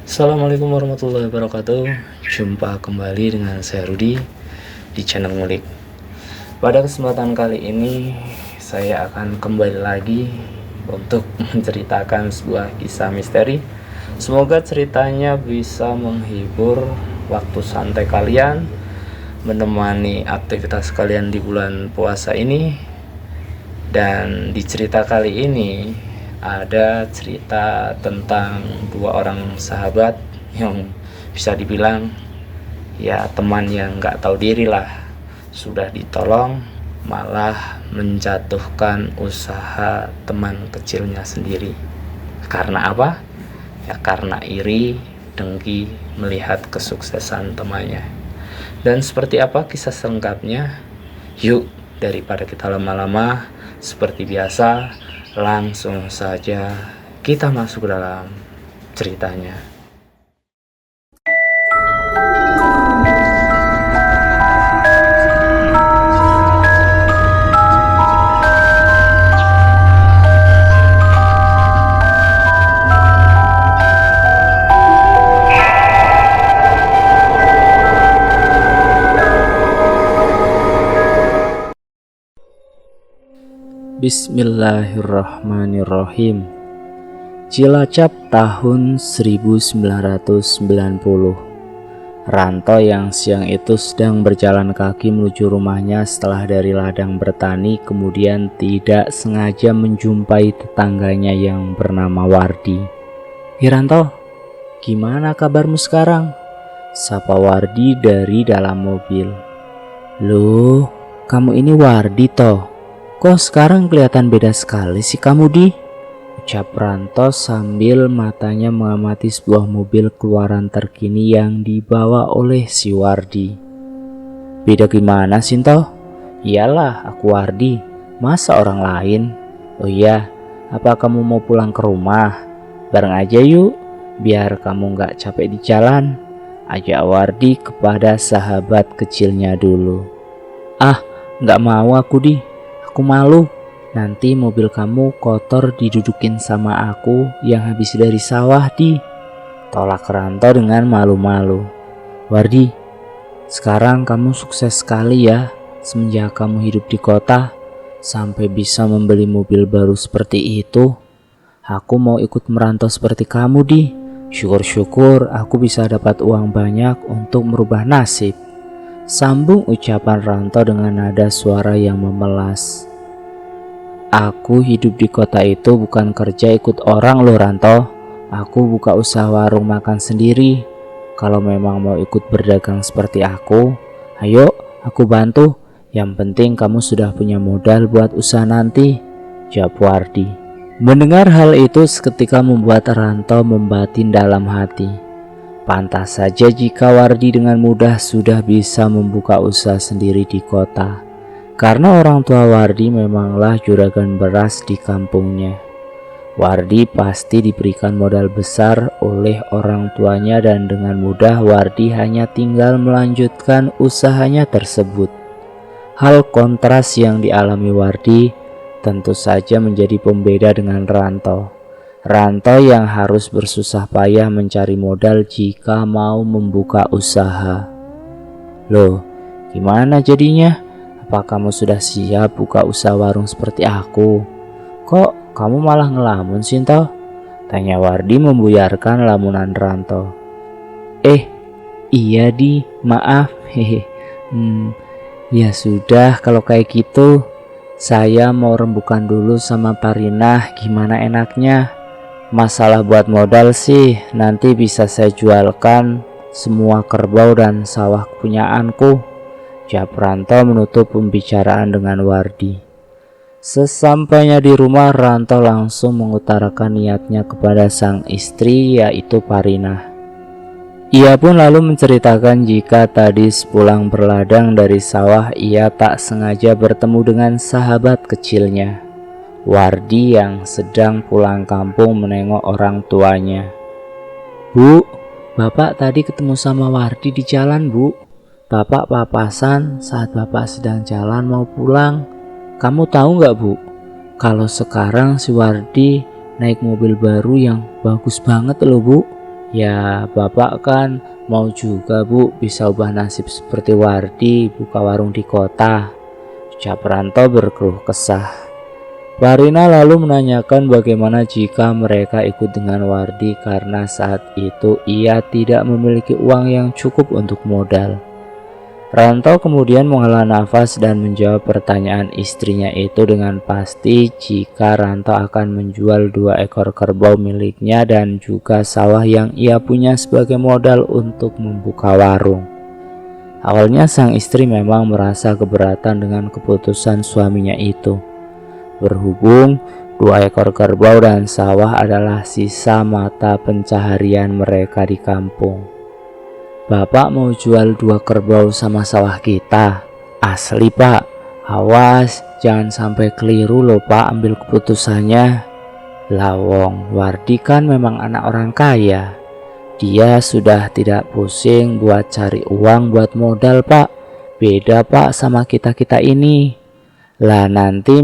Assalamualaikum warahmatullahi wabarakatuh. Jumpa kembali dengan saya Rudi di channel Ngulik. Pada kesempatan kali ini saya akan kembali lagi untuk menceritakan sebuah kisah misteri. Semoga ceritanya bisa menghibur waktu santai kalian, menemani aktivitas kalian di bulan puasa ini. Dan di cerita kali ini ada cerita tentang dua orang sahabat yang bisa dibilang ya teman yang nggak tahu diri lah. Sudah ditolong malah menjatuhkan usaha teman kecilnya sendiri. Karena apa? Ya karena iri, dengki melihat kesuksesan temannya. Dan seperti apa kisah selengkapnya? Yuk, daripada kita lama-lama, seperti biasa langsung saja kita masuk ke dalam ceritanya. Bismillahirrahmanirrahim. Cilacap tahun 1990. Ranto yang siang itu sedang berjalan kaki menuju rumahnya setelah dari ladang bertani, kemudian tidak sengaja menjumpai tetangganya yang bernama Wardi. "Ranto, gimana kabarmu sekarang?" sapa Wardi dari dalam mobil. "Loh, kamu ini Wardi toh? Kok sekarang kelihatan beda sekali sih kamu, Di?" ucap Ranto sambil matanya mengamati sebuah mobil keluaran terkini yang dibawa oleh si Wardi. "Beda gimana, Sinto?" "Iyalah, aku Wardi, masa orang lain? Oh iya, apa kamu mau pulang ke rumah? Bareng aja yuk, biar kamu gak capek di jalan," ajak Wardi kepada sahabat kecilnya dulu. "Ah, gak mau aku, Di. Aku malu, nanti mobil kamu kotor didudukin sama aku yang habis dari sawah, Di," tolak Ranto dengan malu-malu. "Wardi, sekarang kamu sukses sekali ya semenjak kamu hidup di kota, sampai bisa membeli mobil baru seperti itu. Aku mau ikut merantau seperti kamu, Di. Syukur-syukur aku bisa dapat uang banyak untuk merubah nasib," sambung ucapan Ranto dengan nada suara yang memelas. "Aku hidup di kota itu bukan kerja ikut orang loh, Ranto. Aku buka usaha warung makan sendiri. Kalau memang mau ikut berdagang seperti aku, ayo aku bantu. Yang penting kamu sudah punya modal buat usaha nanti," jawab Wardi. Mendengar hal itu seketika membuat Ranto membatin dalam hati. Pantas saja jika Wardi dengan mudah sudah bisa membuka usaha sendiri di kota, karena orang tua Wardi memanglah juragan beras di kampungnya. Wardi pasti diberikan modal besar oleh orang tuanya dan dengan mudah Wardi hanya tinggal melanjutkan usahanya tersebut. Hal kontras yang dialami Wardi tentu saja menjadi pembeda dengan Ranto. Ranto yang harus bersusah payah mencari modal jika mau membuka usaha. "Loh, gimana jadinya? Apa kamu sudah siap buka usaha warung seperti aku? Kok kamu malah ngelamun, Sinto?" tanya Wardi membuyarkan lamunan Ranto. Iya, Di, maaf, hehe. Ya sudah, kalau kayak gitu saya mau rembukan dulu sama Parinah, gimana enaknya? Masalah buat modal sih, nanti bisa saya jualkan semua kerbau dan sawah kepunyaanku, jawab Ranto menutup pembicaraan dengan Wardi. Sesampainya di rumah, Ranto langsung mengutarakan niatnya kepada sang istri, yaitu Parinah. Ia pun lalu menceritakan jika tadi sepulang berladang dari sawah ia tak sengaja bertemu dengan sahabat kecilnya, Wardi, yang sedang pulang kampung menengok orang tuanya. "Bu, Bapak tadi ketemu sama Wardi di jalan, Bu. Bapak papasan saat Bapak sedang jalan mau pulang. Kamu tahu nggak, Bu, kalau sekarang si Wardi naik mobil baru yang bagus banget loh, Bu," Ya bapak kan mau juga bu bisa ubah nasib seperti Wardi, buka warung di kota, ucap Ranto berkeluh kesah. Warina lalu menanyakan bagaimana jika mereka ikut dengan Wardi karena saat itu ia tidak memiliki uang yang cukup untuk modal. Ranto kemudian menghela nafas dan menjawab pertanyaan istrinya itu dengan pasti jika Ranto akan menjual 2 ekor kerbau miliknya dan juga sawah yang ia punya sebagai modal untuk membuka warung. Awalnya sang istri memang merasa keberatan dengan keputusan suaminya itu. Berhubung 2 ekor kerbau dan sawah adalah sisa mata pencaharian mereka di kampung. Bapak mau jual 2 kerbau sama sawah kita? Asli pak, awas jangan sampai keliru loh pak ambil keputusannya. Lawong, Wardi kan memang anak orang kaya. Dia sudah tidak pusing buat cari uang buat modal pak. Beda pak sama kita-kita ini. Lah nanti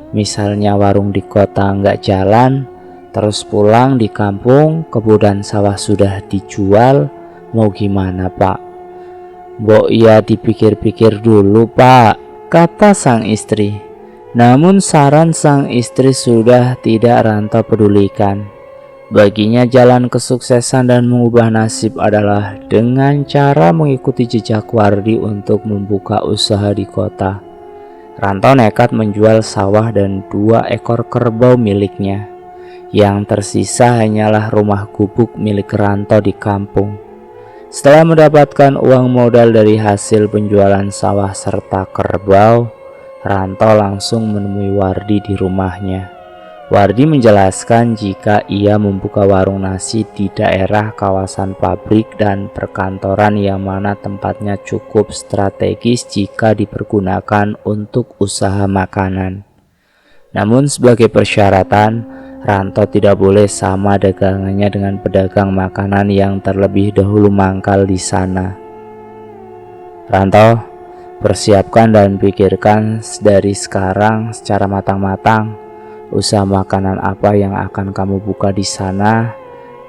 misalnya warung di kota nggak jalan, terus pulang di kampung kebun sawah sudah dijual, mau gimana pak? Mbok ya dipikir-pikir dulu pak, kata sang istri. Namun saran sang istri sudah tidak Ranto pedulikan. Baginya jalan kesuksesan dan mengubah nasib adalah dengan cara mengikuti jejak Wardi untuk membuka usaha di kota. Ranto nekat menjual sawah dan 2 ekor kerbau miliknya. Yang tersisa hanyalah rumah gubuk milik Ranto di kampung. Setelah mendapatkan uang modal dari hasil penjualan sawah serta kerbau, Ranto langsung menemui Wardi di rumahnya. Wardi menjelaskan jika ia membuka warung nasi di daerah kawasan pabrik dan perkantoran yang mana tempatnya cukup strategis jika dipergunakan untuk usaha makanan. Namun sebagai persyaratan, Ranto tidak boleh sama dagangannya dengan pedagang makanan yang terlebih dahulu mangkal di sana. Ranto, persiapkan dan pikirkan dari sekarang secara matang-matang usaha makanan apa yang akan kamu buka di sana,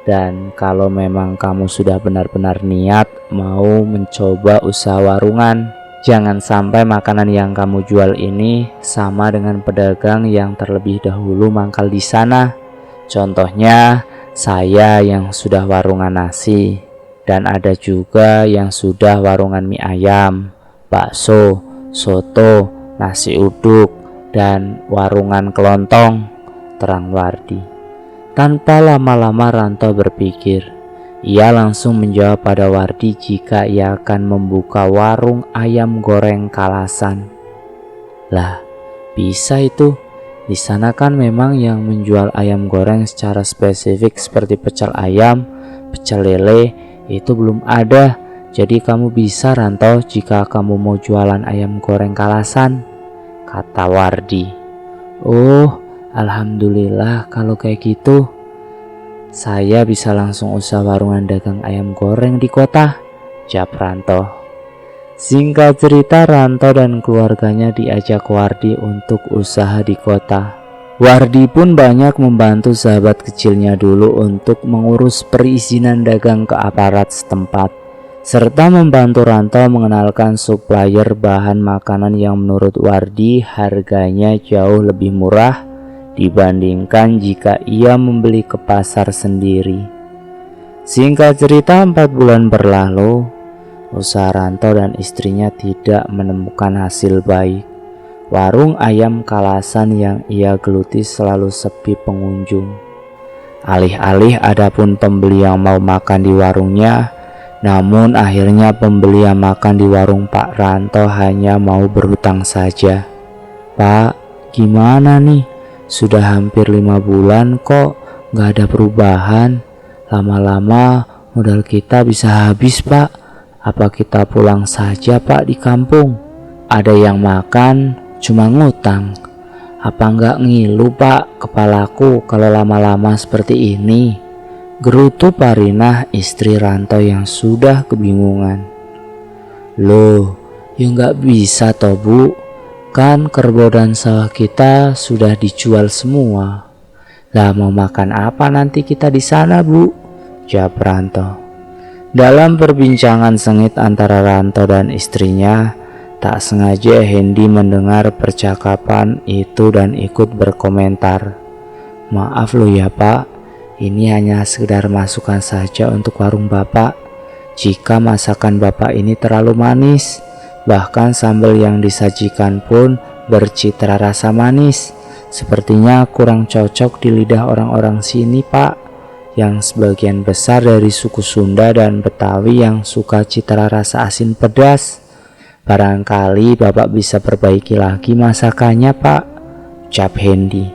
dan kalau memang kamu sudah benar-benar niat mau mencoba usaha warungan, jangan sampai makanan yang kamu jual ini sama dengan pedagang yang terlebih dahulu mangkal di sana. Contohnya, saya yang sudah warungan nasi, dan ada juga yang sudah warungan mie ayam, bakso, soto, nasi uduk, dan warungan kelontong, terang Wardi. Tanpa lama-lama Ranto berpikir. Ia langsung menjawab pada Wardi jika ia akan membuka warung ayam goreng Kalasan. Lah, bisa itu. Di sana kan memang yang menjual ayam goreng secara spesifik seperti pecel ayam, pecel lele itu belum ada. Jadi kamu bisa Ranto jika kamu mau jualan ayam goreng Kalasan, kata Wardi. Oh, alhamdulillah kalau kayak gitu. Saya bisa langsung usaha warungan dagang ayam goreng di kota, jawab Ranto. Singkat cerita, Ranto dan keluarganya diajak Wardi untuk usaha di kota. Wardi pun banyak membantu sahabat kecilnya dulu untuk mengurus perizinan dagang ke aparat setempat, serta membantu Ranto mengenalkan supplier bahan makanan yang menurut Wardi harganya jauh lebih murah dibandingkan jika ia membeli ke pasar sendiri. Singkat cerita, 4 bulan berlalu, usaha Ranto dan istrinya tidak menemukan hasil baik. Warung ayam Kalasan yang ia geluti selalu sepi pengunjung. Alih-alih ada pun pembeli yang mau makan di warungnya, namun akhirnya pembeli yang makan di warung Pak Ranto hanya mau berhutang saja. Pak, gimana nih? Sudah hampir 5 bulan kok gak ada perubahan. Lama-lama modal kita bisa habis pak. Apa kita pulang saja pak di kampung? Ada yang makan cuma ngutang. Apa nggak ngilu pak kepalaku kalau lama-lama seperti ini? Gerutu Parinah, istri Ranto yang sudah kebingungan. Loh, ya nggak bisa toh bu. Kan kerbau dan sawah kita sudah dijual semua. Lah mau makan apa nanti kita di sana, Bu? Jawab Ranto. Dalam perbincangan sengit antara Ranto dan istrinya, tak sengaja Hendy mendengar percakapan itu dan ikut berkomentar. Maaf loh ya Pak, ini hanya sekedar masukan saja untuk warung Bapak. Jika masakan Bapak ini terlalu manis, bahkan sambal yang disajikan pun bercitra rasa manis, sepertinya kurang cocok di lidah orang-orang sini Pak, yang sebagian besar dari suku Sunda dan Betawi yang suka citra rasa asin pedas. Barangkali Bapak bisa perbaiki lagi masakannya Pak, ucap Hendy.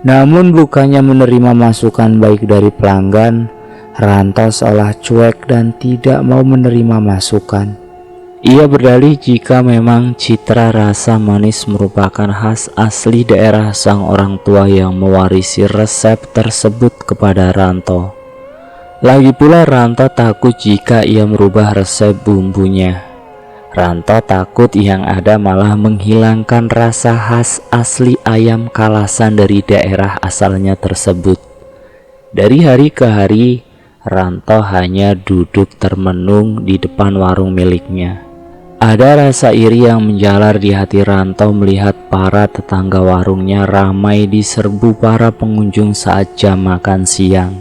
Namun bukannya menerima masukan baik dari pelanggan, Ranto seolah cuek dan tidak mau menerima masukan. Ia berdalih jika memang citra rasa manis merupakan khas asli daerah sang orang tua yang mewarisi resep tersebut kepada Ranto. Lagi pula Ranto takut jika ia merubah resep bumbunya. Ranto takut yang ada malah menghilangkan rasa khas asli ayam kalasan dari daerah asalnya tersebut. Dari hari ke hari, Ranto hanya duduk termenung di depan warung miliknya. Ada rasa iri yang menjalar di hati Ranto melihat para tetangga warungnya ramai diserbu para pengunjung saat jam makan siang.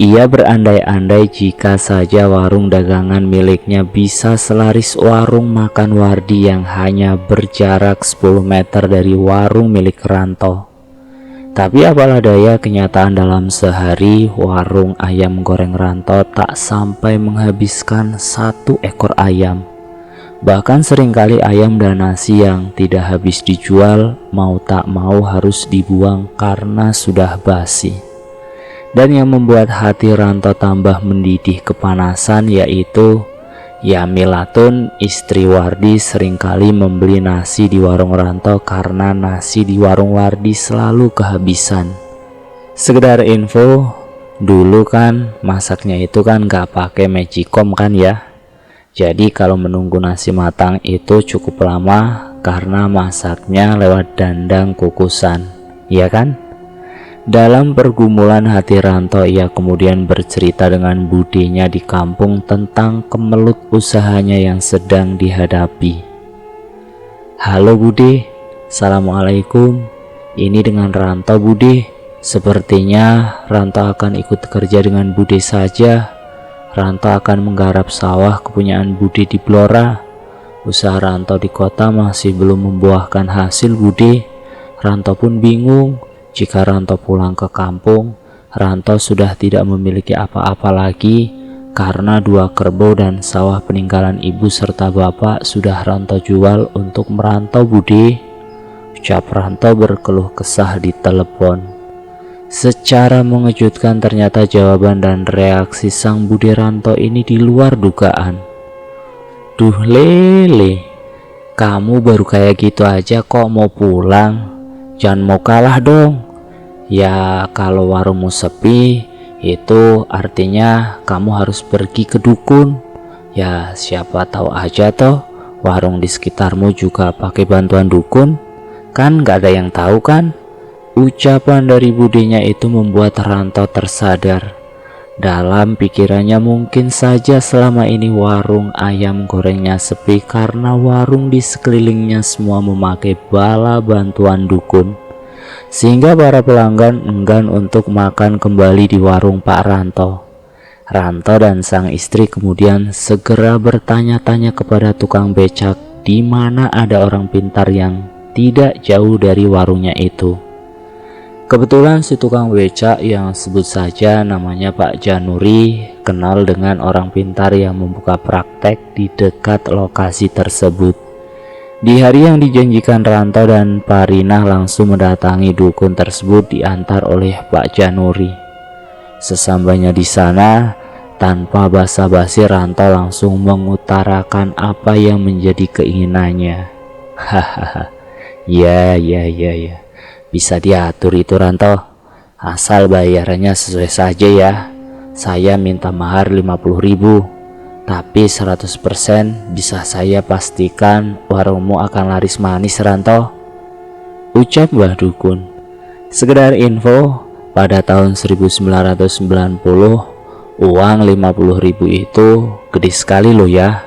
Ia berandai-andai jika saja warung dagangan miliknya bisa selaris warung makan Wardi yang hanya berjarak 10 meter dari warung milik Ranto. Tapi apalah daya, kenyataan dalam sehari warung ayam goreng Ranto tak sampai menghabiskan 1 ekor ayam. Bahkan seringkali ayam dan nasi yang tidak habis dijual mau tak mau harus dibuang karena sudah basi. Dan yang membuat hati Ranto tambah mendidih kepanasan yaitu Yamilatun, istri Wardi, seringkali membeli nasi di warung Ranto karena nasi di warung Wardi selalu kehabisan. Sekedar info, dulu kan masaknya itu kan gak pakai magicom kan ya. Jadi kalau menunggu nasi matang itu cukup lama karena masaknya lewat dandang kukusan, ya kan? Dalam pergumulan hati Ranto, ia kemudian bercerita dengan budenya di kampung tentang kemelut usahanya yang sedang dihadapi. Halo Bude, Assalamualaikum. Ini dengan Ranto Bude. Sepertinya Ranto akan ikut kerja dengan Bude saja. Ranto akan menggarap sawah kepunyaan Bude di Blora. Usaha Ranto di kota masih belum membuahkan hasil Bude. Ranto pun bingung. Jika Ranto pulang ke kampung, Ranto sudah tidak memiliki apa-apa lagi karena 2 kerbau dan sawah peninggalan ibu serta bapak sudah Ranto jual untuk merantau Bude. Ucap Ranto berkeluh kesah di telepon. Secara mengejutkan ternyata jawaban dan reaksi sang Bude Ranto ini di luar dugaan. Duh lele, kamu baru kayak gitu aja kok mau pulang? Jangan mau kalah dong. Ya kalau warungmu sepi itu artinya kamu harus pergi ke dukun. Ya siapa tahu aja toh warung di sekitarmu juga pakai bantuan dukun. Kan gak ada yang tahu kan? Ucapan dari budenya itu membuat Ranto tersadar. Dalam pikirannya mungkin saja selama ini warung ayam gorengnya sepi karena warung di sekelilingnya semua memakai bala bantuan dukun, sehingga para pelanggan enggan untuk makan kembali di warung Pak Ranto. Ranto dan sang istri kemudian segera bertanya-tanya kepada tukang becak di mana ada orang pintar yang tidak jauh dari warungnya itu. Kebetulan si tukang becak yang sebut saja namanya Pak Januri kenal dengan orang pintar yang membuka praktek di dekat lokasi tersebut. Di hari yang dijanjikan, Ranto dan Parinah langsung mendatangi dukun tersebut diantar oleh Pak Januri. Sesambanya di sana, tanpa basa-basi Ranto langsung mengutarakan apa yang menjadi keinginannya. Hahaha, ya. Bisa diatur itu Ranto, asal bayarannya sesuai saja ya. Saya minta mahar 50.000, tapi 100% bisa saya pastikan warungmu akan laris manis Ranto, ucap Mbah Dukun. Sekedar info, pada tahun 1990 uang 50.000 itu gede sekali loh ya.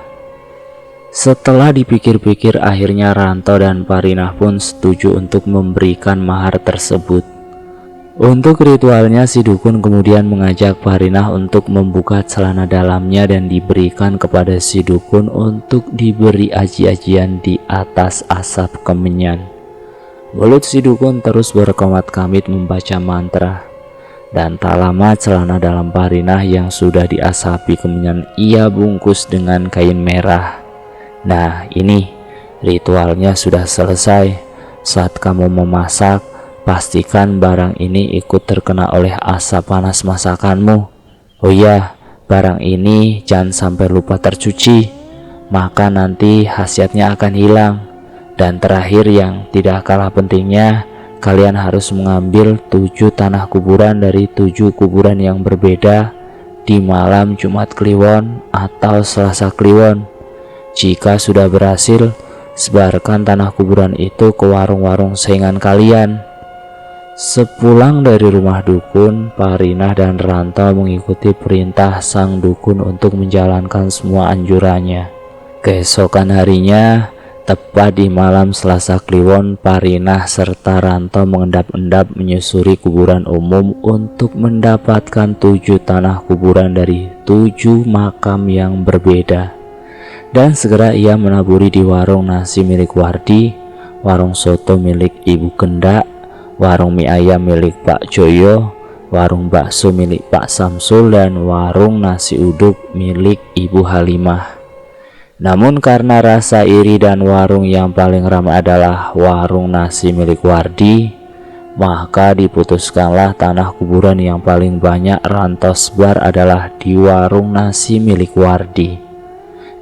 Setelah dipikir-pikir, akhirnya Ranto dan Parinah pun setuju untuk memberikan mahar tersebut. Untuk ritualnya, si dukun kemudian mengajak Parinah untuk membuka celana dalamnya dan diberikan kepada si dukun untuk diberi aji-ajian di atas asap kemenyan. Mulut si dukun terus berkomat-kamit membaca mantra. Dan tak lama celana dalam Parinah yang sudah diasapi kemenyan ia bungkus dengan kain merah. Nah, ini ritualnya sudah selesai. Saat kamu memasak, pastikan barang ini ikut terkena oleh asap panas masakanmu. Oh iya, barang ini jangan sampai lupa tercuci, maka nanti khasiatnya akan hilang. Dan terakhir yang tidak kalah pentingnya, kalian harus mengambil 7 tanah kuburan dari 7 kuburan yang berbeda di malam Jumat Kliwon atau Selasa Kliwon. Jika sudah berhasil, sebarkan tanah kuburan itu ke warung-warung saingan kalian. Sepulang dari rumah dukun, Parinah dan Ranto mengikuti perintah sang dukun untuk menjalankan semua anjurannya. Keesokan harinya, tepat di malam Selasa Kliwon, Parinah serta Ranto mengendap-endap menyusuri kuburan umum untuk mendapatkan 7 tanah kuburan dari 7 makam yang berbeda. Dan segera ia menaburi di warung nasi milik Wardi, warung soto milik Ibu Kendak, warung mie ayam milik Pak Joyo, warung bakso milik Pak Samsul, dan warung nasi uduk milik Ibu Halimah. Namun karena rasa iri dan warung yang paling ramai adalah warung nasi milik Wardi, maka diputuskanlah tanah kuburan yang paling banyak Ranto sebar adalah di warung nasi milik Wardi.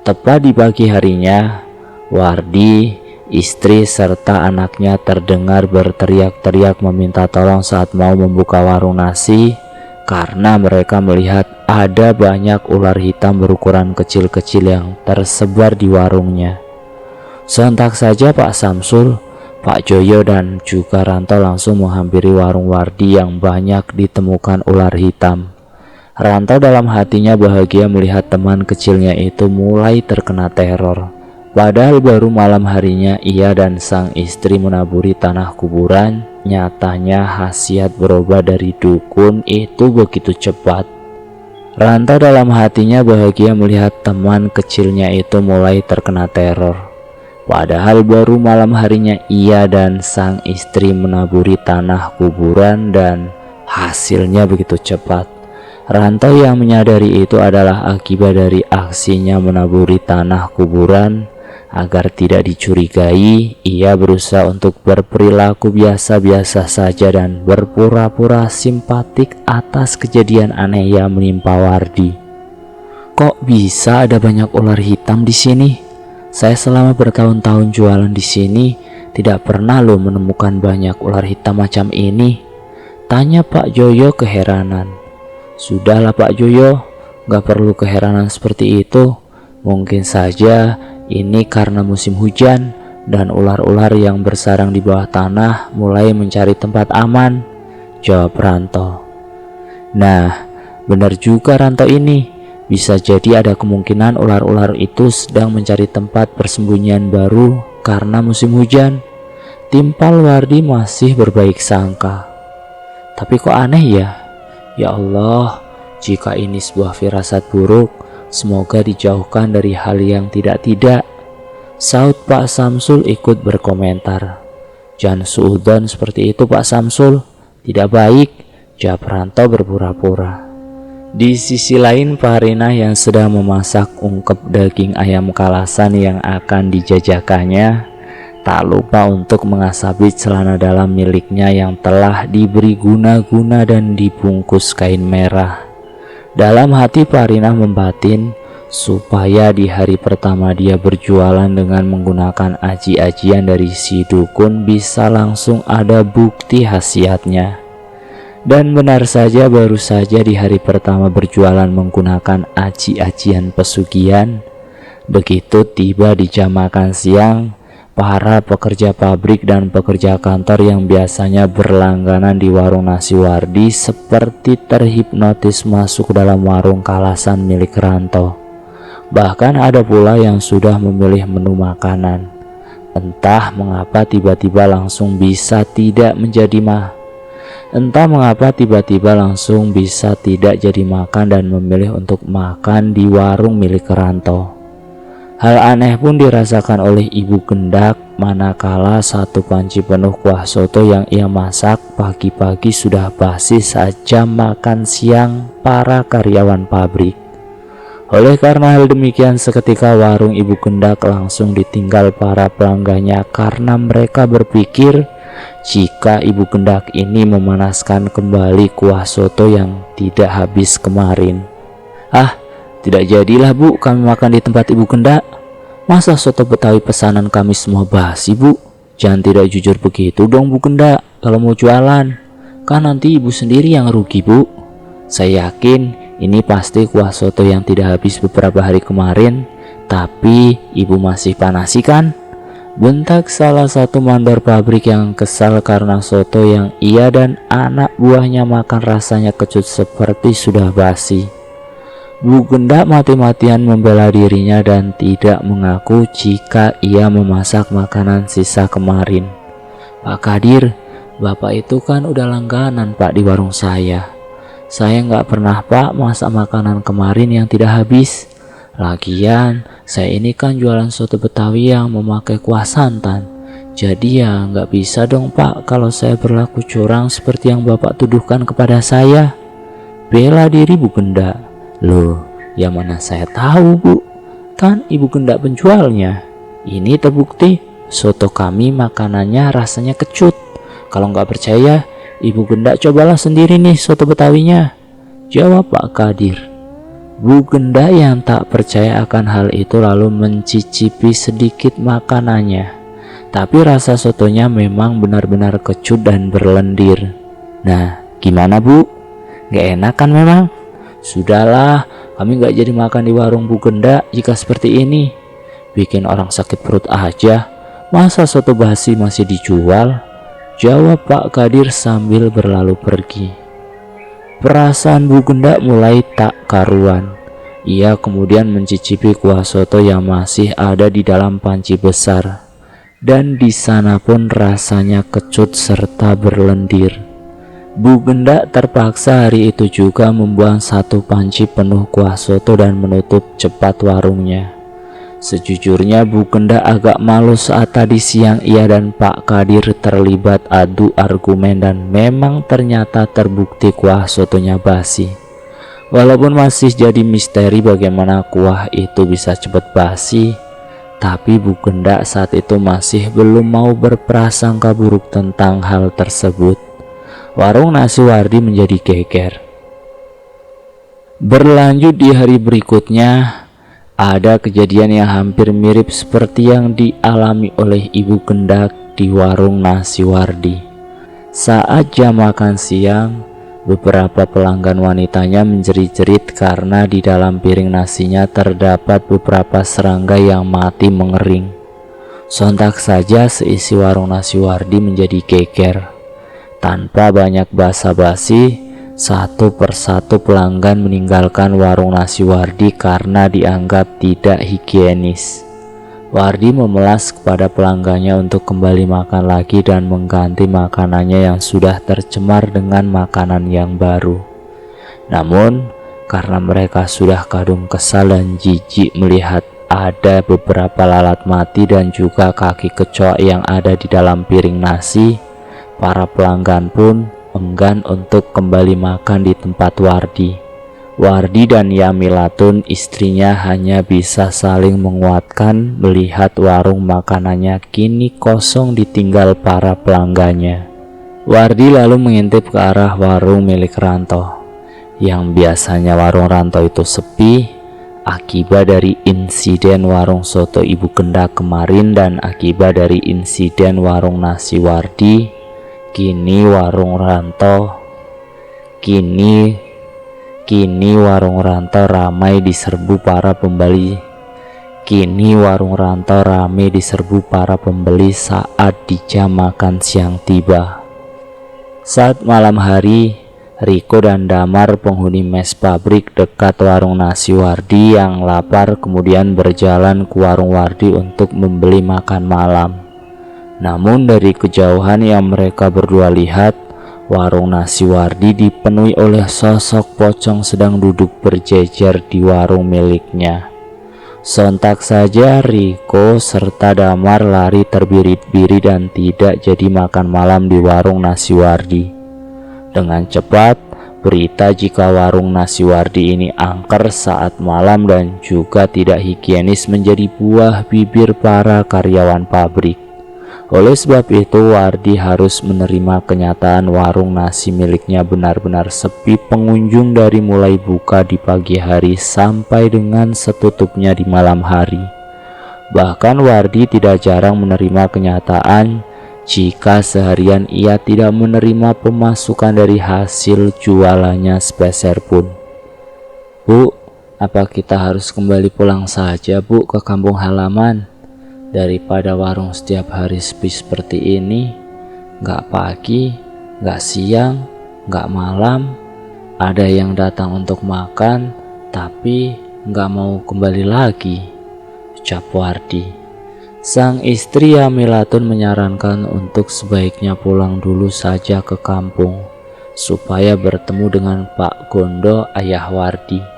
Tepat di pagi harinya, Wardi, istri serta anaknya terdengar berteriak-teriak meminta tolong saat mau membuka warung nasi karena mereka melihat ada banyak ular hitam berukuran kecil-kecil yang tersebar di warungnya. Sontak saja Pak Samsul, Pak Joyo, dan juga Ranto langsung menghampiri warung Wardi yang banyak ditemukan ular hitam. Ranto dalam hatinya bahagia melihat teman kecilnya itu mulai terkena teror. Padahal baru malam harinya ia dan sang istri menaburi tanah kuburan. Nyatanya khasiat berubah dari dukun itu begitu cepat. Ranto dalam hatinya bahagia melihat teman kecilnya itu mulai terkena teror. Padahal baru malam harinya ia dan sang istri menaburi tanah kuburan dan hasilnya begitu cepat. Ranto yang menyadari itu adalah akibat dari aksinya menaburi tanah kuburan. Agar tidak dicurigai, ia berusaha untuk berperilaku biasa-biasa saja dan berpura-pura simpatik atas kejadian aneh yang menimpa Wardi. Kok bisa ada banyak ular hitam di sini? Saya selama bertahun-tahun jualan di sini tidak pernah loh menemukan banyak ular hitam macam ini, tanya Pak Joyo keheranan. Sudahlah Pak Joyo, gak perlu keheranan seperti itu. Mungkin saja ini karena musim hujan dan ular-ular yang bersarang di bawah tanah mulai mencari tempat aman, jawab Ranto. Nah, benar juga Ranto ini. Bisa jadi ada kemungkinan ular-ular itu sedang mencari tempat persembunyian baru karena musim hujan. Timpal Wardi masih berbaik sangka. Tapi kok aneh ya? Ya Allah, jika ini sebuah firasat buruk, semoga dijauhkan dari hal yang tidak-tidak. Saud Pak Samsul ikut berkomentar. Jangan suudzon seperti itu Pak Samsul, tidak baik, jawab Ranto berpura-pura. Di sisi lain, Parinah yang sedang memasak ungkep daging ayam kalasan yang akan dijajakannya tak lupa untuk mengasapi celana dalam miliknya yang telah diberi guna-guna dan dibungkus kain merah. Dalam hati Parinah membatin supaya di hari pertama dia berjualan dengan menggunakan aji-ajian dari si dukun bisa langsung ada bukti khasiatnya. Dan benar saja, baru saja di hari pertama berjualan menggunakan aji-ajian pesugihan, begitu tiba di jam makan siang, para pekerja pabrik dan pekerja kantor yang biasanya berlangganan di warung nasi Wardi seperti terhipnotis masuk dalam warung Kalasan milik Ranto. Bahkan ada pula yang sudah memilih menu makanan. Entah mengapa tiba-tiba langsung bisa tidak jadi makan dan memilih untuk makan di warung milik Ranto. Hal aneh pun dirasakan oleh Ibu Gendak manakala satu panci penuh kuah soto yang ia masak pagi-pagi sudah basi saat jam makan siang para karyawan pabrik. Oleh karena hal demikian, seketika warung Ibu Gendak langsung ditinggal para pelanggannya karena mereka berpikir jika Ibu Gendak ini memanaskan kembali kuah soto yang tidak habis kemarin. Tidak jadilah Bu, kami makan di tempat Ibu Gendak. Masa soto Betawi pesanan kami semua basi Bu? Jangan tidak jujur begitu dong Bu Gendak. Kalau mau jualan, kan nanti Ibu sendiri yang rugi Bu. Saya yakin ini pasti kuah soto yang tidak habis beberapa hari kemarin, tapi Ibu masih panasi kan? Bentak salah satu mandor pabrik yang kesal karena soto yang ia dan anak buahnya makan rasanya kecut seperti sudah basi. Bu Gendak mati-matian membela dirinya dan tidak mengaku jika ia memasak makanan sisa kemarin. Pak Kadir, Bapak itu kan udah langganan Pak di warung saya. Saya nggak pernah Pak masak makanan kemarin yang tidak habis. Lagian saya ini kan jualan soto Betawi yang memakai kuah santan. Jadi ya nggak bisa dong Pak kalau saya berlaku curang seperti yang Bapak tuduhkan kepada saya. Bela diri Bu Gendak. Loh, yang mana saya tahu Bu, kan Ibu Gendak penjualnya. Ini terbukti soto kami makanannya rasanya kecut. Kalau nggak percaya, Ibu Gendak cobalah sendiri nih soto Betawinya, jawab Pak Kadir. Bu Gendak yang tak percaya akan hal itu lalu mencicipi sedikit makanannya. Tapi rasa sotonya memang benar-benar kecut dan berlendir. Nah, gimana Bu? Gak enak kan memang? Sudahlah, kami gak jadi makan di warung Bu Gendak jika seperti ini. Bikin orang sakit perut aja. Masa soto basi masih dijual? Jawab Pak Kadir sambil berlalu pergi. Perasaan Bu Gendak mulai tak karuan. Ia kemudian mencicipi kuah soto yang masih ada di dalam panci besar. Dan di sana pun rasanya kecut serta berlendir. Bu Gendak terpaksa hari itu juga membuang satu panci penuh kuah soto dan menutup cepat warungnya. Sejujurnya Bu Gendak agak malu saat tadi siang ia dan Pak Kadir terlibat adu argumen dan memang ternyata terbukti kuah sotonya basi. Walaupun masih jadi misteri bagaimana kuah itu bisa cepat basi, tapi Bu Gendak saat itu masih belum mau berprasangka buruk tentang hal tersebut. Warung nasi Wardi menjadi geger. Berlanjut di hari berikutnya, ada kejadian yang hampir mirip seperti yang dialami oleh Ibu Gendak di warung nasi Wardi. Saat jam makan siang, beberapa pelanggan wanitanya menjerit-jerit karena di dalam piring nasinya terdapat beberapa serangga yang mati mengering. Sontak saja seisi warung nasi Wardi menjadi geger. Tanpa banyak basa-basi, satu persatu pelanggan meninggalkan warung nasi Wardi karena dianggap tidak higienis. Wardi memelas kepada pelanggannya untuk kembali makan lagi dan mengganti makanannya yang sudah tercemar dengan makanan yang baru. Namun, karena mereka sudah kadung kesal dan jijik melihat ada beberapa lalat mati dan juga kaki kecoa yang ada di dalam piring nasi, para pelanggan pun enggan untuk kembali makan di tempat Wardi. Wardi dan Yamilatun istrinya hanya bisa saling menguatkan melihat warung makanannya kini kosong ditinggal para pelanggannya. Wardi lalu mengintip ke arah warung milik Ranto. Yang biasanya warung Ranto itu sepi akibat dari insiden warung soto Ibu Gendak kemarin dan akibat dari insiden warung nasi Wardi. Kini warung Ranto ramai diserbu para pembeli. Kini warung Ranto rame diserbu para pembeli saat di jam makan siang tiba. Saat malam hari, Riko dan Damar, penghuni mes pabrik dekat warung nasi Wardi yang lapar, kemudian berjalan ke warung Wardi untuk membeli makan malam. Namun dari kejauhan yang mereka berdua lihat, warung nasi Wardi dipenuhi oleh sosok pocong sedang duduk berjejer di warung miliknya. Sontak saja Riko serta Damar lari terbirit-birit dan tidak jadi makan malam di warung nasi Wardi. Dengan cepat, berita jika warung nasi Wardi ini angker saat malam dan juga tidak higienis menjadi buah bibir para karyawan pabrik. Oleh sebab itu, Wardi harus menerima kenyataan warung nasi miliknya benar-benar sepi pengunjung dari mulai buka di pagi hari sampai dengan setutupnya di malam hari. Bahkan Wardi tidak jarang menerima kenyataan jika seharian ia tidak menerima pemasukan dari hasil jualannya sepeser pun. "Bu, apa kita harus kembali pulang saja, Bu, ke kampung halaman? Daripada warung setiap hari sepi seperti ini, gak pagi, gak siang, gak malam, ada yang datang untuk makan, tapi gak mau kembali lagi," ucap Wardi. Sang istri Yamilatun menyarankan untuk sebaiknya pulang dulu saja ke kampung, supaya bertemu dengan Pak Gondo, ayah Wardi.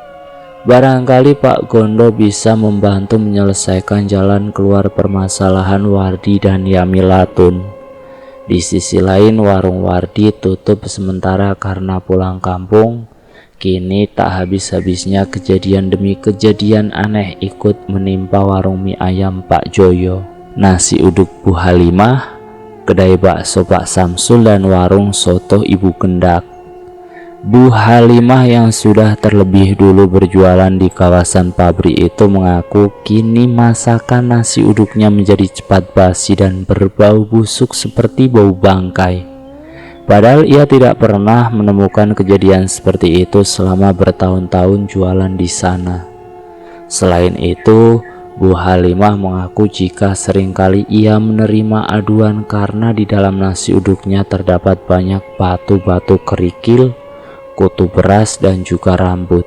Barangkali Pak Gondo bisa membantu menyelesaikan jalan keluar permasalahan Wardi dan Yamilatun. Di sisi lain, warung Wardi tutup sementara karena pulang kampung. Kini tak habis-habisnya kejadian demi kejadian aneh ikut menimpa warung mie ayam Pak Joyo, nasi uduk Bu Halimah, kedai bakso Pak Samsul, dan warung soto Ibu Gendak. Bu Halimah yang sudah terlebih dulu berjualan di kawasan pabrik itu mengaku kini masakan nasi uduknya menjadi cepat basi dan berbau busuk seperti bau bangkai. Padahal ia tidak pernah menemukan kejadian seperti itu selama bertahun-tahun jualan di sana. Selain itu, Bu Halimah mengaku jika seringkali ia menerima aduan karena di dalam nasi uduknya terdapat banyak batu-batu kerikil, kutu beras, dan juga rambut.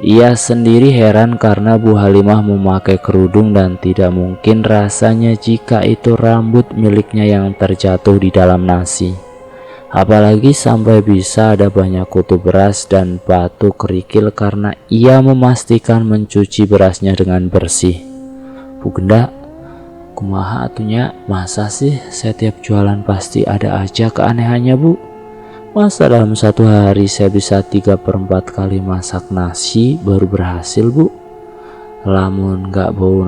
Ia sendiri heran karena Bu Halimah memakai kerudung dan tidak mungkin rasanya jika itu rambut miliknya yang terjatuh di dalam nasi. Apalagi sampai bisa ada banyak kutu beras dan batu kerikil karena ia memastikan mencuci berasnya dengan bersih. "Bu Genda, kumaha atunya, masa sih setiap jualan pasti ada aja keanehannya, Bu? Masa dalam satu hari saya bisa 3/4 kali masak nasi baru berhasil, Bu? Lamun gak bau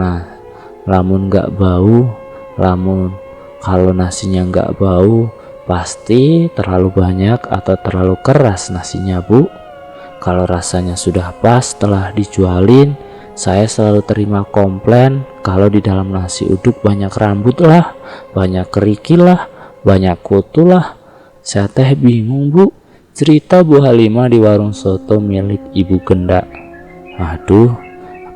lamun kalau nasinya gak bau, pasti terlalu banyak atau terlalu keras nasinya, Bu. Kalau rasanya sudah pas setelah dijualin, saya selalu terima komplain kalau di dalam nasi uduk banyak rambut lah, banyak kerikil lah, banyak kutu lah. Saya teh bingung, Bu," cerita Bu Halimah di warung soto milik Ibu Gendak. "Aduh,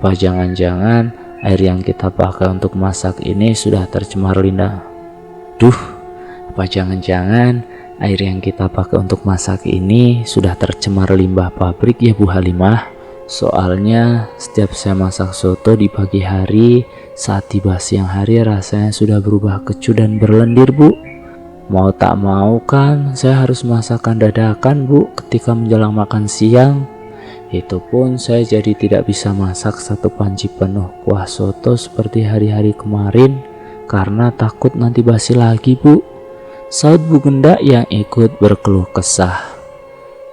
apa jangan-jangan air yang kita pakai untuk masak ini sudah tercemar limbah? Apa jangan-jangan air yang kita pakai untuk masak ini sudah tercemar limbah pabrik ya, Bu Halimah? Soalnya setiap saya masak soto di pagi hari, saat tiba siang hari rasanya sudah berubah kecut dan berlendir, Bu. Mau tak mau kan saya harus masakan dadakan, Bu, ketika menjelang makan siang. Itu pun saya jadi tidak bisa masak satu panci penuh kuah soto seperti hari-hari kemarin karena takut nanti basi lagi, Bu," saut Bu Genda yang ikut berkeluh kesah.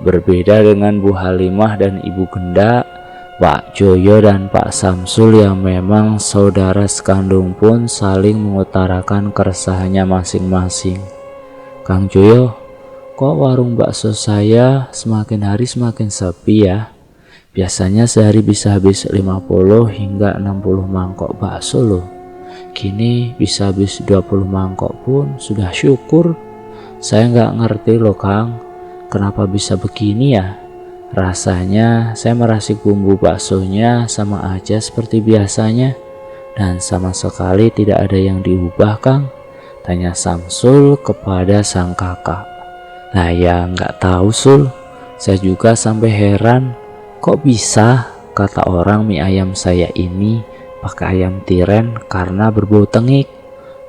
Berbeda dengan Bu Halimah dan Ibu Genda, Pak Joyo dan Pak Samsul yang memang saudara sekandung pun saling mengutarakan keresahannya masing-masing. "Kang Joyo, kok warung bakso saya semakin hari semakin sepi ya? Biasanya sehari bisa habis 50 hingga 60 mangkok bakso loh. Kini bisa habis 20 mangkok pun sudah syukur. Saya nggak ngerti loh, Kang, kenapa bisa begini ya? Rasanya saya merasik bumbu baksonya sama aja seperti biasanya. Dan sama sekali tidak ada yang diubah, Kang? Tanya Samsul kepada sang kakak. Nah ya nggak tahu Sul, saya juga sampai heran, kok bisa kata orang mie ayam saya ini pakai ayam tiren karena berbau tengik.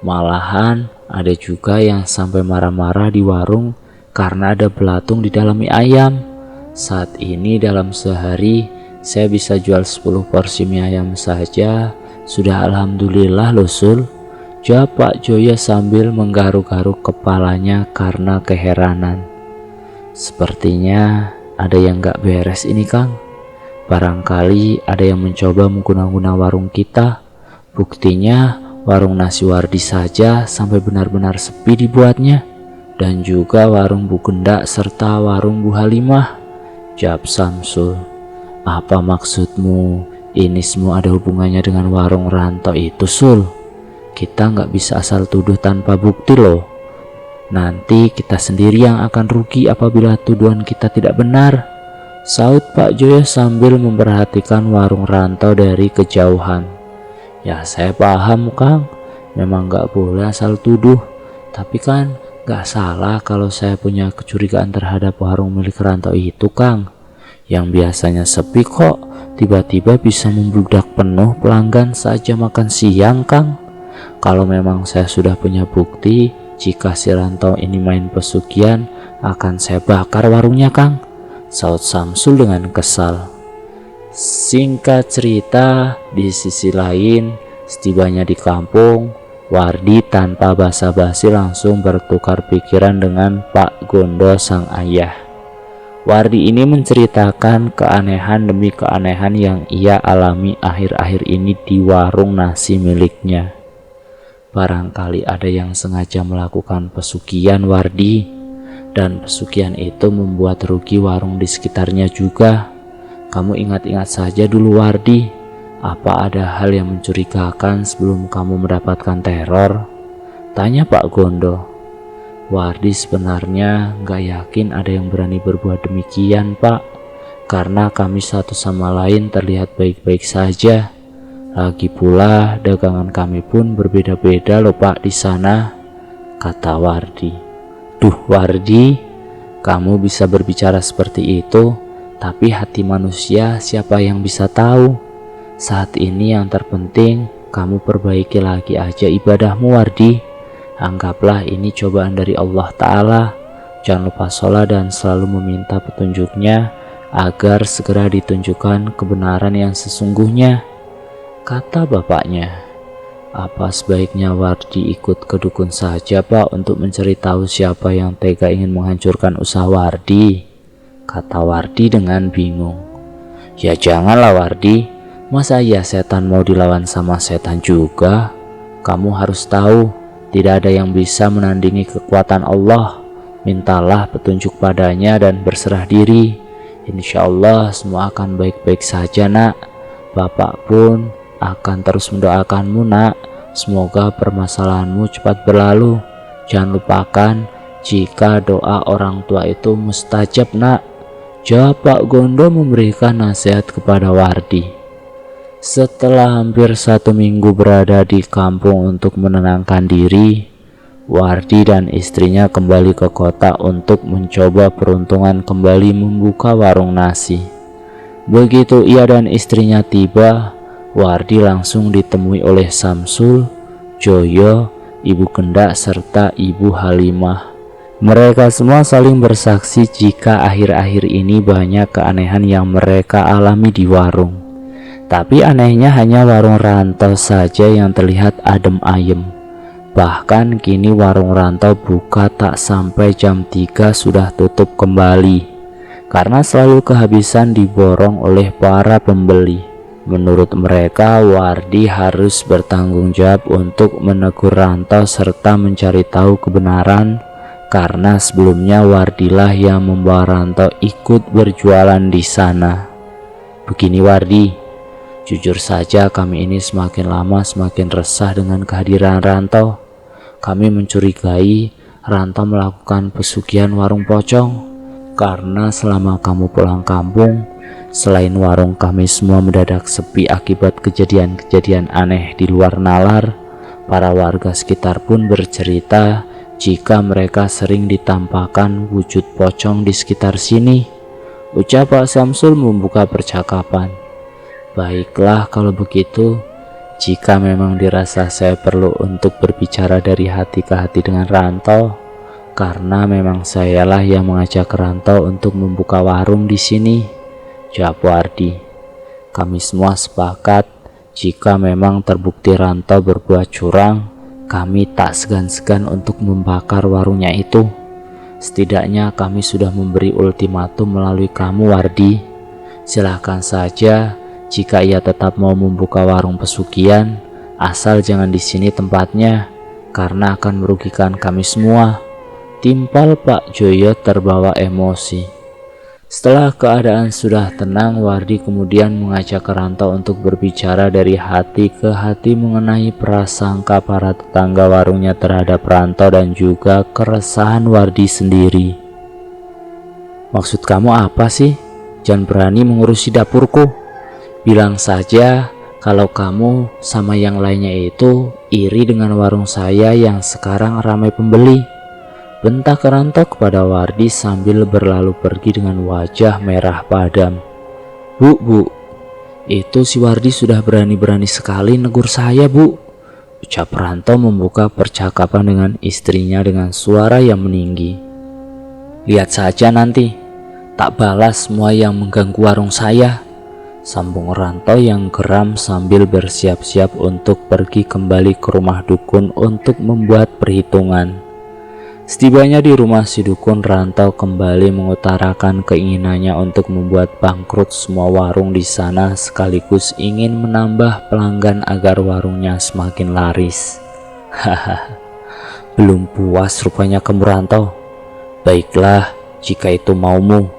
Malahan ada juga yang sampai marah-marah di warung karena ada belatung di dalam mie ayam. Saat ini dalam sehari saya bisa jual 10 porsi mie ayam saja, sudah alhamdulillah loh Sul, jawab Pak Joyo sambil menggaruk-garuk kepalanya karena keheranan. Sepertinya ada yang gak beres ini Kang. Barangkali ada yang mencoba mengguna-guna warung kita. Buktinya warung nasi Wardi saja sampai benar-benar sepi dibuatnya. Dan juga warung Bu Gendak serta warung Bu Halimah, jawab Samsul. Apa maksudmu? Ini semua ada hubungannya dengan warung Ranto itu Sul. Kita nggak bisa asal tuduh tanpa bukti loh. Nanti kita sendiri yang akan rugi apabila tuduhan kita tidak benar, saut Pak Joyo sambil memperhatikan warung Ranto dari kejauhan. Ya saya paham Kang, memang nggak boleh asal tuduh. Tapi kan nggak salah kalau saya punya kecurigaan terhadap warung milik Ranto itu Kang. Yang biasanya sepi kok tiba-tiba bisa membludak penuh pelanggan saja makan siang Kang. Kalau memang saya sudah punya bukti jika si Ranto ini main pesugihan, akan saya bakar warungnya Kang, saut Samsul dengan kesal. Singkat cerita, di sisi lain setibanya di kampung, Wardi tanpa basa-basi langsung bertukar pikiran dengan Pak Gondo sang ayah. Wardi ini menceritakan keanehan demi keanehan yang ia alami akhir-akhir ini di warung nasi miliknya. Barangkali ada yang sengaja melakukan pesugihan Wardi, dan pesugihan itu membuat rugi warung di sekitarnya juga. Kamu ingat-ingat saja dulu Wardi, apa ada hal yang mencurigakan sebelum kamu mendapatkan teror? Tanya Pak Gondo. Wardi sebenarnya gak yakin ada yang berani berbuat demikian Pak, karena kami satu sama lain terlihat baik-baik saja. Lagi pula dagangan kami pun berbeda-beda loh Pak di sana, kata Wardi. Duh Wardi, kamu bisa berbicara seperti itu, tapi hati manusia siapa yang bisa tahu? Saat ini yang terpenting kamu perbaiki lagi aja ibadahmu Wardi. Anggaplah ini cobaan dari Allah Ta'ala. Jangan lupa sholat dan selalu meminta petunjuknya agar segera ditunjukkan kebenaran yang sesungguhnya, kata bapaknya. Apa sebaiknya Wardi ikut ke dukun saja Pak untuk mencari tahu siapa yang tega ingin menghancurkan usaha Wardi, kata Wardi dengan bingung. Ya janganlah Wardi, masa ya setan mau dilawan sama setan juga? Kamu harus tahu, tidak ada yang bisa menandingi kekuatan Allah. Mintalah petunjuk padanya dan berserah diri. Insya Allah semua akan baik-baik saja nak. Bapak pun akan terus mendoakanmu nak. Semoga permasalahanmu cepat berlalu. Jangan lupakan jika doa orang tua itu mustajab nak, jawab Pak Gondo memberikan nasihat kepada Wardi. Setelah hampir 1 minggu berada di kampung untuk menenangkan diri, Wardi dan istrinya kembali ke kota untuk mencoba peruntungan kembali membuka warung nasi. Begitu ia dan istrinya tiba, Wardi langsung ditemui oleh Samsul, Joyo, Ibu Gendak serta Ibu Halimah. Mereka semua saling bersaksi jika akhir-akhir ini banyak keanehan yang mereka alami di warung. Tapi anehnya hanya warung Ranto saja yang terlihat adem ayem. Bahkan kini warung Ranto buka tak sampai jam 3 sudah tutup kembali, karena selalu kehabisan diborong oleh para pembeli. Menurut mereka, Wardi harus bertanggung jawab untuk menegur Ranto serta mencari tahu kebenaran, karena sebelumnya Wardilah yang membawa Ranto ikut berjualan di sana. Begini Wardi, jujur saja kami ini semakin lama semakin resah dengan kehadiran Ranto. Kami mencurigai Ranto melakukan pesugihan warung pocong, karena selama kamu pulang kampung, Selain warung kami semua mendadak sepi akibat kejadian-kejadian aneh di luar nalar, para warga sekitar pun bercerita jika mereka sering ditampakkan wujud pocong di sekitar sini. Ucap Pak Samsul membuka percakapan. Baiklah kalau begitu, jika memang dirasa saya perlu untuk berbicara dari hati ke hati dengan Ranto, karena memang sayalah yang mengajak Ranto untuk membuka warung di sini, jawab Wardi. Kami semua sepakat jika memang terbukti Ranto berbuat curang, kami tak segan-segan untuk membakar warungnya itu. Setidaknya kami sudah memberi ultimatum melalui kamu, Wardi. Silahkan saja jika ia tetap mau membuka warung pesugihan, asal jangan di sini tempatnya, karena akan merugikan kami semua. Timpal Pak Joyo terbawa emosi. Setelah keadaan sudah tenang, Wardi kemudian mengajak Ranto untuk berbicara dari hati ke hati mengenai prasangka para tetangga warungnya terhadap Ranto dan juga keresahan Wardi sendiri. Maksud kamu apa sih? Jangan berani mengurusi dapurku. Bilang saja kalau kamu sama yang lainnya itu iri dengan warung saya yang sekarang ramai pembeli. Bentak Ranto kepada Wardi sambil berlalu pergi dengan wajah merah padam. Bu, itu si Wardi sudah berani-berani sekali negur saya, Bu. Ucap Ranto membuka percakapan dengan istrinya dengan suara yang meninggi. Lihat saja nanti, tak balas semua yang mengganggu warung saya, sambung Ranto yang geram sambil bersiap-siap untuk pergi kembali ke rumah dukun untuk membuat perhitungan. Setibanya di rumah si dukun, Ranto kembali mengutarakan keinginannya untuk membuat bangkrut semua warung di sana sekaligus ingin menambah pelanggan agar warungnya semakin laris. Hahaha, belum puas rupanya kamu, Ranto. Baiklah, jika itu maumu,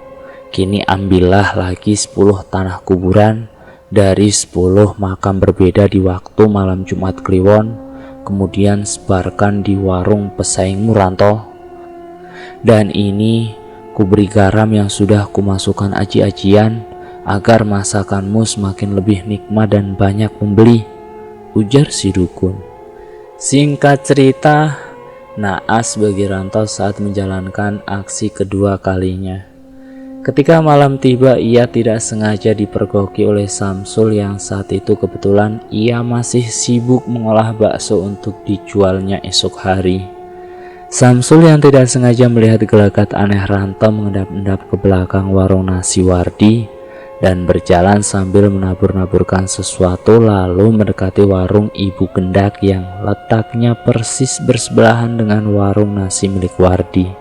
kini ambillah lagi 10 tanah kuburan dari 10 makam berbeda di waktu malam Jumat Kliwon. Kemudian sebarkan di warung pesaingmu, Ranto. Dan ini kuberi garam yang sudah kumasukkan aji-ajian agar masakanmu semakin lebih nikmat dan banyak pembeli, ujar si dukun. Singkat cerita, naas bagi Ranto saat menjalankan aksi kedua kalinya. Ketika malam tiba, ia tidak sengaja dipergoki oleh Samsul yang saat itu kebetulan ia masih sibuk mengolah bakso untuk dijualnya esok hari. Samsul yang tidak sengaja melihat gelagat aneh Ranto mengendap-endap ke belakang warung nasi Wardi dan berjalan sambil menabur-naburkan sesuatu lalu mendekati warung Ibu Gendak yang letaknya persis bersebelahan dengan warung nasi milik Wardi.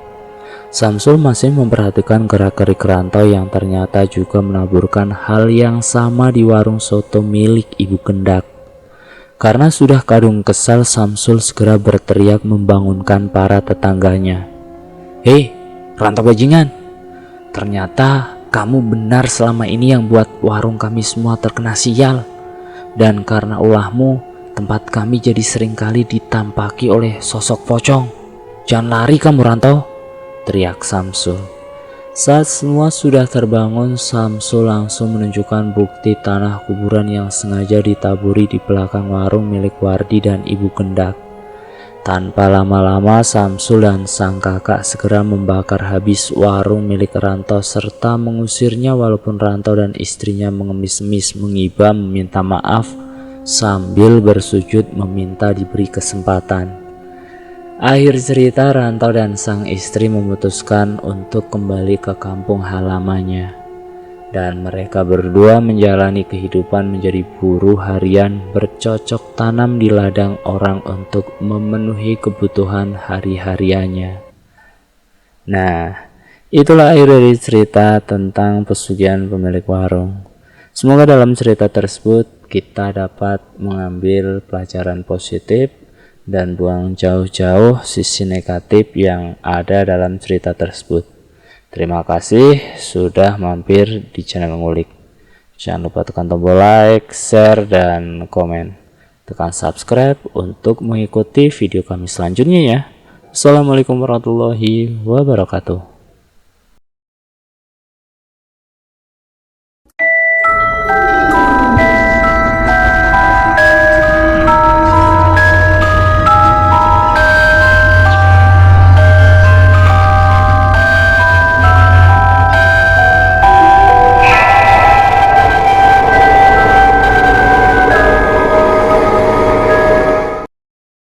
Samsul masih memperhatikan gerak-gerik Ranto yang ternyata juga menaburkan hal yang sama di warung soto milik Ibu Gendak. Karena sudah kadung kesal, Samsul segera berteriak membangunkan para tetangganya. Hei, Ranto bajingan, ternyata kamu benar selama ini yang buat warung kami semua terkena sial. Dan karena ulahmu, tempat kami jadi seringkali ditampaki oleh sosok pocong. Jangan lari kamu, Ranto, teriak Samsul. Saat semua sudah terbangun, Samsul langsung menunjukkan bukti tanah kuburan yang sengaja ditaburi di belakang warung milik Wardi dan Ibu Gendak. Tanpa lama-lama, Samsul dan sang kakak segera membakar habis warung milik Ranto serta mengusirnya walaupun Ranto dan istrinya mengemis-emis mengiba meminta maaf sambil bersujud meminta diberi kesempatan. Akhir cerita, Ranto dan sang istri memutuskan untuk kembali ke kampung halamannya. Dan mereka berdua menjalani kehidupan menjadi buruh harian bercocok tanam di ladang orang untuk memenuhi kebutuhan hari-hariannya. Nah, itulah akhir dari cerita tentang pesugihan pemilik warung. Semoga dalam cerita tersebut kita dapat mengambil pelajaran positif dan buang jauh-jauh sisi negatif yang ada dalam cerita tersebut. Terima kasih sudah mampir di channel Ngulik. Jangan lupa tekan tombol like, share, dan komen. Tekan subscribe untuk mengikuti video kami selanjutnya ya. Assalamualaikum warahmatullahi wabarakatuh.